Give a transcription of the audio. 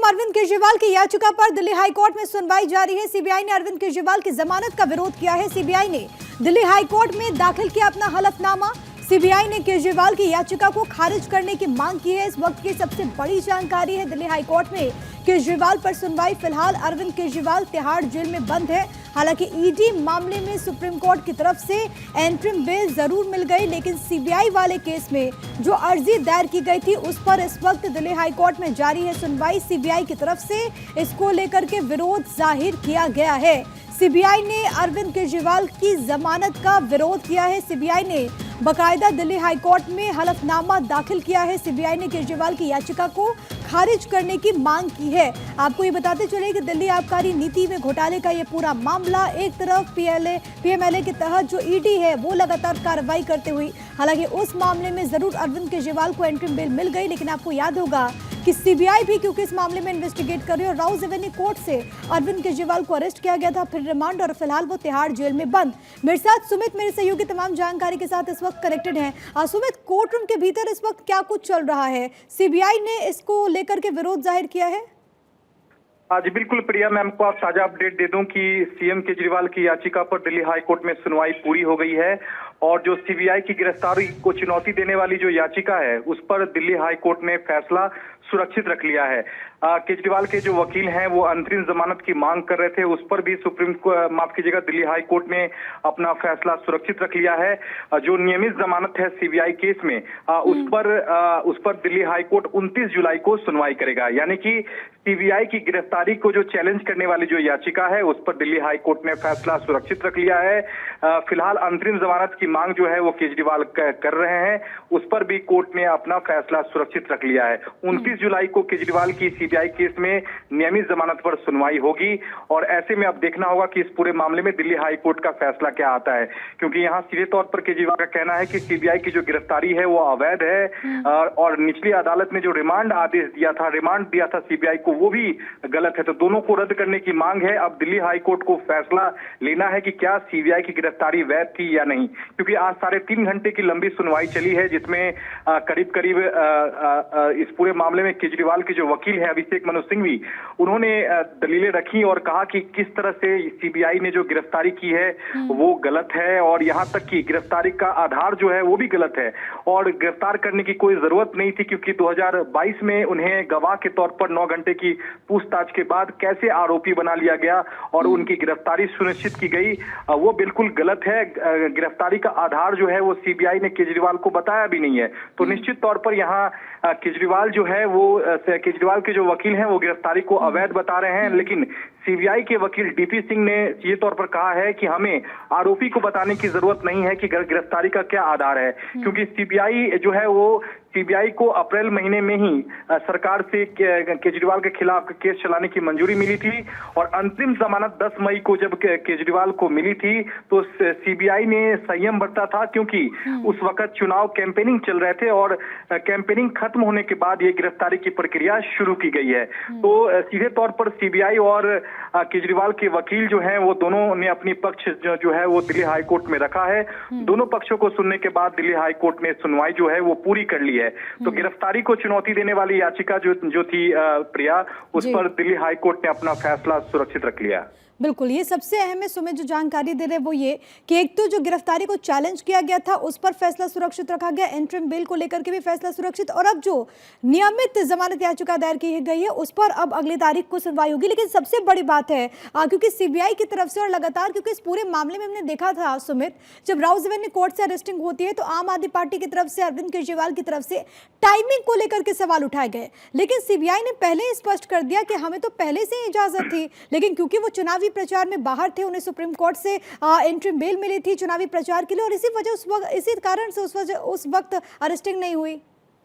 अरविंद केजरीवाल की याचिका पर दिल्ली हाईकोर्ट में सुनवाई जारी है। सीबीआई ने अरविंद केजरीवाल की जमानत का विरोध किया है। सीबीआई ने दिल्ली हाईकोर्ट में दाखिल किया अपना हलफनामा। सीबीआई ने केजरीवाल की याचिका को खारिज करने की मांग की है। इस वक्त की सबसे बड़ी जानकारी है, दिल्ली हाईकोर्ट में केजरीवाल पर सुनवाई। फिलहाल अरविंद केजरीवाल तिहाड़ जेल में बंद है। हालांकि ईडी मामले में सुप्रीम कोर्ट की तरफ से एंटरिम बेल जरूर मिल गई, लेकिन सीबीआई वाले केस में जो अर्जी दायर की गई थी उस पर इस वक्त दिल्ली हाईकोर्ट में जारी है सुनवाई। सीबीआई की तरफ से इसको लेकर के विरोध जाहिर किया गया है। सीबीआई ने अरविंद केजरीवाल की जमानत का विरोध किया है। सीबीआई ने बाकायदा दिल्ली हाईकोर्ट में हलफनामा दाखिल किया है। सीबीआई ने केजरीवाल की याचिका को खारिज करने की मांग की है। आपको ये बताते चले कि दिल्ली आबकारी नीति में घोटाले का ये पूरा मामला, एक तरफ पीएमएलए के तहत जो ईडी है वो लगातार कार्रवाई करते हुई, हालांकि उस मामले में जरूर अरविंद केजरीवाल को एंटरिम बेल मिल गई, लेकिन आपको याद होगा कि सीबीआई भी क्योंकि इस मामले में इन्वेस्टिगेट कर रही है और राउज एवेन्यू कोर्ट से अरविंद केजरीवाल को अरेस्ट किया गया था, फिर रिमांड, और फिलहाल वो तिहाड़ जेल में बंद। मेरे साथ सुमित, मेरे सहयोगी, तमाम जानकारी के साथ इस वक्त कनेक्टेड हैं। सुमित, कोर्ट रूम के भीतर इस वक्त क्या कुछ चल रहा है? सीबीआई ने इसको लेकर के विरोध जाहिर किया है। जी बिल्कुल प्रिया, मैं आपको ताजा अपडेट दे दूं कि सीएम केजरीवाल की याचिका पर दिल्ली हाईकोर्ट में सुनवाई पूरी हो गई है और जो सीबीआई की गिरफ्तारी को चुनौती देने वाली जो याचिका है उस पर दिल्ली हाईकोर्ट ने फैसला सुरक्षित रख लिया है। केजरीवाल के जो वकील हैं वो अंतरिम जमानत की मांग कर रहे थे, उस पर भी दिल्ली हाई कोर्ट ने अपना फैसला सुरक्षित रख लिया है। जो नियमित जमानत है सीबीआई केस में उस पर दिल्ली हाई कोर्ट 29 जुलाई को सुनवाई करेगा। यानी कि सीबीआई की गिरफ्तारी को जो चैलेंज करने वाली जो याचिका है उस पर दिल्ली हाई कोर्ट ने फैसला सुरक्षित रख लिया है। फिलहाल अंतरिम जमानत की मांग जो है वो केजरीवाल कर रहे हैं, उस पर भी कोर्ट ने अपना फैसला सुरक्षित रख लिया है। 29 जुलाई को केजरीवाल की सीबीआई केस में नियमित जमानत पर सुनवाई होगी और ऐसे में अब देखना होगा कि इस पूरे मामले में दिल्ली हाई कोर्ट का फैसला क्या आता है, क्योंकि यहाँ सीधे तौर पर केजरीवाल का कहना है कि सीबीआई की जो गिरफ्तारी है वो अवैध है और निचली अदालत ने जो रिमांड दिया था सीबीआई को वो भी गलत है। तो दोनों को रद्द करने की मांग है। अब दिल्ली हाई कोर्ट को फैसला लेना है कि क्या सीबीआई की गिरफ्तारी वैध थी या नहीं, क्योंकि आज 3.5 घंटे की लंबी सुनवाई चली है जिसमें करीब इस पूरे मामले में केजरीवाल के जो वकील है अभिषेक मनु सिंघवी, उन्होंने दलीलें रखी और कहा कि किस तरह से सीबीआई ने जो गिरफ्तारी की है वो गलत है और यहां तक कि गिरफ्तारी का आधार जो है वो भी गलत है और गिरफ्तार करने की कोई जरूरत नहीं थी, क्योंकि 2022 में उन्हें गवाह के तौर पर 9 घंटे की पूछताछ के बाद कैसे आरोपी बना लिया गया और उनकी गिरफ्तारी सुनिश्चित की गई, वो बिल्कुल गलत है। गिरफ्तारी का आधार जो है वो सीबीआई ने केजरीवाल को बताया भी नहीं है। तो निश्चित तौर पर यहाँ केजरीवाल के जो वकील हैं वो गिरफ्तारी को अवैध बता रहे हैं, लेकिन सीबीआई के वकील डीपी सिंह ने ये तौर पर कहा है कि हमें आरोपी को बताने की जरूरत नहीं है कि गिरफ्तारी का क्या आधार है, क्योंकि सीबीआई जो है वो सीबीआई को अप्रैल महीने में ही सरकार से केजरीवाल के खिलाफ केस चलाने की मंजूरी मिली थी और अंतिम जमानत 10 मई को जब केजरीवाल को मिली थी तो सीबीआई ने संयम बरता था, क्योंकि उस वक्त चुनाव कैंपेनिंग चल रहे थे और कैंपेनिंग खत्म होने के बाद ये गिरफ्तारी की प्रक्रिया शुरू की गई है। तो सीधे तौर पर सीबीआई और केजरीवाल के वकील जो हैं वो दोनों ने अपनी पक्ष जो है वो दिल्ली हाई कोर्ट में रखा है। दोनों पक्षों को सुनने के बाद दिल्ली हाई कोर्ट ने सुनवाई जो है वो पूरी कर ली है। तो गिरफ्तारी को चुनौती देने वाली याचिका जो थी प्रिया, उस पर दिल्ली हाई कोर्ट ने अपना फैसला सुरक्षित रख लिया। बिल्कुल, ये सबसे अहम है सुमित, जो जानकारी दे रहे वो ये कि एक तो जो गिरफ्तारी को चैलेंज किया गया था उस पर फैसला सुरक्षित रखा गया, एंटरिम बेल को लेकर के भी फैसला सुरक्षित, और अब जो नियमित जमानत याचिका दायर की गई है उस पर अब अगली तारीख को सुनवाई होगी। लेकिन सबसे बड़ी बात है क्योंकि सीबीआई की तरफ से और लगातार, क्योंकि इस पूरे मामले में हमने देखा था सुमित, जब राउज एवेन्यू कोर्ट से अरेस्टिंग होती है तो आम आदमी पार्टी की तरफ से, अरविंद केजरीवाल की तरफ से टाइमिंग को लेकर के सवाल उठाए गए, लेकिन सीबीआई ने पहले ही स्पष्ट कर दिया कि हमें तो पहले से ही इजाजत थी, लेकिन क्योंकि वो चुनावी प्रचार में बाहर थे, उन्हें सुप्रीम कोर्ट से एंट्री बेल मिली थी चुनावी प्रचार के लिए और इसी कारण से उस वक्त अरेस्टिंग नहीं हुई।